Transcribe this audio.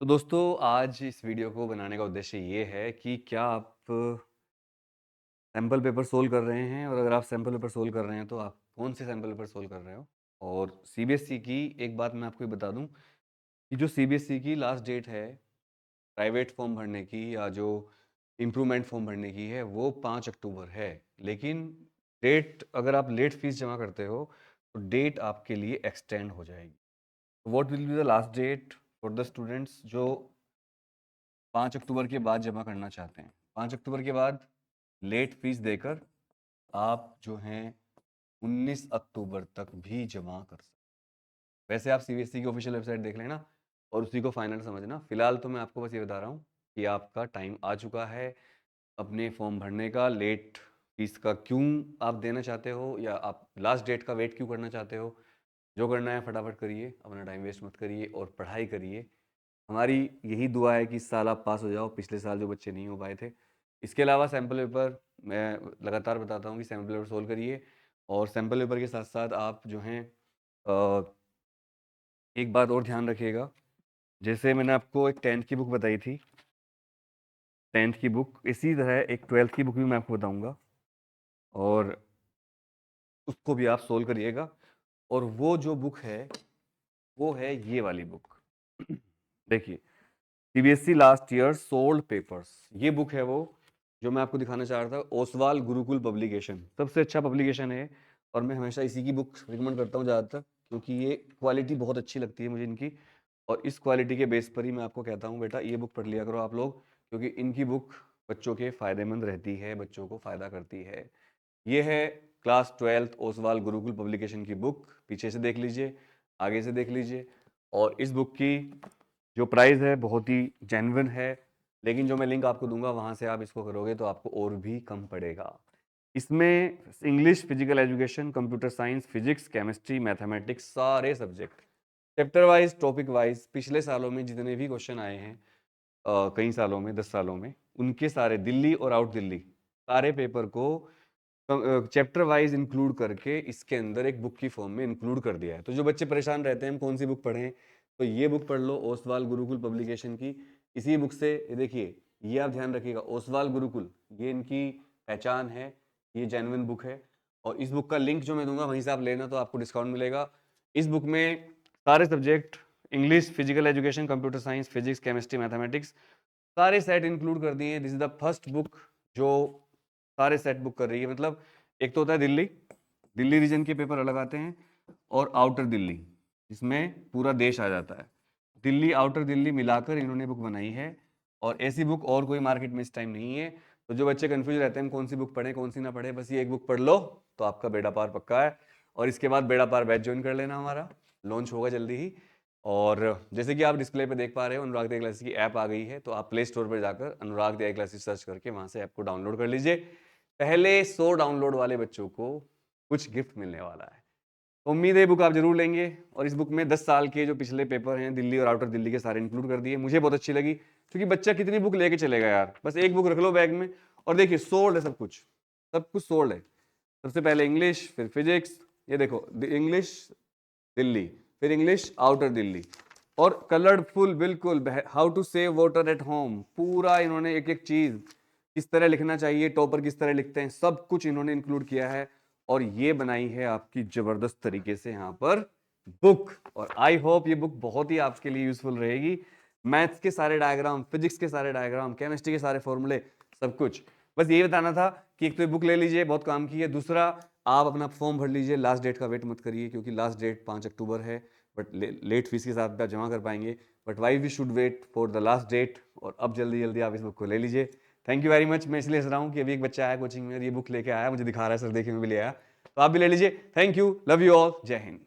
तो दोस्तों आज इस वीडियो को बनाने का उद्देश्य ये है कि क्या आप सैम्पल पेपर सोल्व कर रहे हैं और अगर आप सैम्पल पेपर सोल्व कर रहे हैं तो आप कौन से सैम्पल पेपर सोल्व कर रहे हो। और सीबीएसई की एक बात मैं आपको ये बता दूं कि जो सीबीएसई की लास्ट डेट है प्राइवेट फॉर्म भरने की या जो इम्प्रूवमेंट फॉर्म भरने की है वो 5 अक्टूबर है। लेकिन डेट अगर आप लेट फीस जमा करते हो तो डेट आपके लिए एक्सटेंड हो जाएगी। What will be the last date for the students जो 5 अक्टूबर के बाद जमा करना चाहते हैं। 5 अक्टूबर के बाद लेट फीस देकर आप जो हैं 19 अक्टूबर तक भी जमा कर सकते हैं। वैसे आप सीबीएसई की ऑफिशियल वेबसाइट देख लेना और उसी को फाइनल समझना। फिलहाल तो मैं आपको बस ये बता रहा हूँ कि आपका टाइम आ चुका है अपने फॉर्म भरने का। लेट फीस का क्यों आप देना चाहते हो या आप लास्ट डेट का वेट क्यों करना चाहते हो, जो करना है फटाफट करिए, अपना टाइम वेस्ट मत करिए और पढ़ाई करिए। हमारी यही दुआ है कि इस साल आप पास हो जाओ, पिछले साल जो बच्चे नहीं हो पाए थे। इसके अलावा सैम्पल पेपर मैं लगातार बताता हूँ कि सैम्पल पेपर सोल्व करिए और सैम्पल पेपर के साथ-साथ आप जो हैं एक बात और ध्यान रखिएगा। जैसे मैंने आपको एक 10th की बुक बताई थी, 10th की बुक, इसी तरह एक 12th की बुक भी मैं आपको बताऊँगा और उसको भी आप सोल्व करिएगा। और वो जो बुक है, वो है ये वाली बुक। देखिए, CBSE last year sold papers, ये बुक है वो जो मैं आपको दिखाना चाह रहा था। ओसवाल गुरुकुल पब्लिकेशन सबसे अच्छा पब्लिकेशन है और मैं हमेशा इसी की बुक रिकमेंड करता हूँ ज़्यादातर, क्योंकि ये क्वालिटी बहुत अच्छी लगती है मुझे इनकी। और इस क्वालिटी के बेस पर ही मैं आपको कहता हूँ बेटा ये बुक पढ़ लिया करो आप लोग, क्योंकि इनकी बुक बच्चों के फ़ायदेमंद रहती है, बच्चों को फ़ायदा करती है। ये है class 12th Oswal Gurukul publication की बुक। पीछे से देख लीजिए, आगे से देख लीजिए। और इस बुक की जो प्राइस है बहुत ही जेन्युइन है, लेकिन जो मैं लिंक आपको दूंगा वहां से आप इसको करोगे तो आपको और भी कम पड़ेगा। इसमें English, physical education, computer science, physics, chemistry, mathematics, सारे subject chapter wise, topic wise पिछले सालों में जितने भी क्वेश्चन आए हैं, कई सालों में, 10 सालों में, उनके सारे दिल्ली और आउट दिल्ली सारे पेपर को चैप्टर वाइज इंक्लूड करके इसके अंदर एक बुक की फॉर्म में इंक्लूड कर दिया है। तो जो बच्चे परेशान रहते हैं हम कौन सी बुक पढ़ें, तो ये बुक पढ़ लो ओसवाल गुरुकुल पब्लिकेशन की। इसी बुक से ये देखिए, ये आप ध्यान रखिएगा, ओसवाल गुरुकुल ये इनकी पहचान है, ये जेन्युइन बुक है। और इस बुक का लिंक जो मैं दूंगा वहीं से आप लेना तो आपको डिस्काउंट मिलेगा। इस बुक में सारे subject, English, physical education, computer science, physics, chemistry, mathematics, सारे सेट इंक्लूड कर दिए हैं। This is the first book जो सारे सेट बुक कर रही है। मतलब एक तो होता है दिल्ली, दिल्ली रीजन के पेपर अलग आते हैं, और आउटर दिल्ली जिसमें पूरा देश आ जाता है। दिल्ली आउटर दिल्ली मिलाकर इन्होंने बुक बनाई है और ऐसी बुक और कोई मार्केट में इस टाइम नहीं है। तो जो बच्चे कंफ्यूज रहते हैं कौन सी बुक पढ़े कौन सी ना पढ़े, बस ये एक बुक पढ़ लो तो आपका बेड़ा पार पक्का है। और इसके बाद बेड़ा पार बैच ज्वाइन कर लेना, हमारा लॉन्च होगा जल्दी ही। और जैसे कि आप डिस्प्ले पे देख पा रहे हो अनुराग दिया क्लासेस की ऐप आ गई है, तो आप प्ले स्टोर पर जाकर अनुराग दिया क्लासेस सर्च करके वहां से ऐप को डाउनलोड कर लीजिए। पहले 100 डाउनलोड वाले बच्चों को कुछ गिफ्ट मिलने वाला है। तो उम्मीद है बुक आप जरूर लेंगे। और इस बुक में 10 साल के जो पिछले पेपर हैं दिल्ली और आउटर दिल्ली के सारे इंक्लूड कर दिए। मुझे बहुत अच्छी लगी, क्योंकि बच्चा कितनी बुक लेके चलेगा यार, बस एक बुक रख लो बैग में। और देखिए सोल्ड है सब कुछ, सब कुछ सोल्ड है। सबसे पहले इंग्लिश, फिर फिजिक्स, ये देखो इंग्लिश दिल्ली, फिर इंग्लिश आउटर दिल्ली, और कलरफुल बिल्कुल। How to save water at home, पूरा इन्होंने एक एक चीज किस तरह लिखना चाहिए, टॉपर किस तरह लिखते हैं, सब कुछ इन्होंने इंक्लूड किया है। और ये बनाई है आपकी जबरदस्त तरीके से यहाँ पर बुक। और आई होप ये बुक बहुत ही आपके लिए यूजफुल रहेगी। मैथ्स के सारे डायग्राम, फिजिक्स के सारे डायग्राम, केमिस्ट्री के सारे फॉर्मूले, सब कुछ। बस ये बताना था कि एक तो ये बुक ले लीजिए, बहुत काम की है। दूसरा, आप अपना फॉर्म भर लीजिए, लास्ट डेट का वेट मत करिए, क्योंकि लास्ट डेट 5 अक्टूबर है। बट लेट फीस के साथ भी आप जमा कर पाएंगे, but why we should wait for the last date. और अब जल्दी जल्दी आप इस बुक को ले लीजिए। Thank you very much. मैं इसलिए हंस रहा हूँ कि अभी एक बच्चा आया कोचिंग में और ये बुक लेके आया, मुझे दिखा रहा है सर देखिए मैं भी ले आया, तो आप भी ले लीजिए। Thank you, love you all, जय हिंद।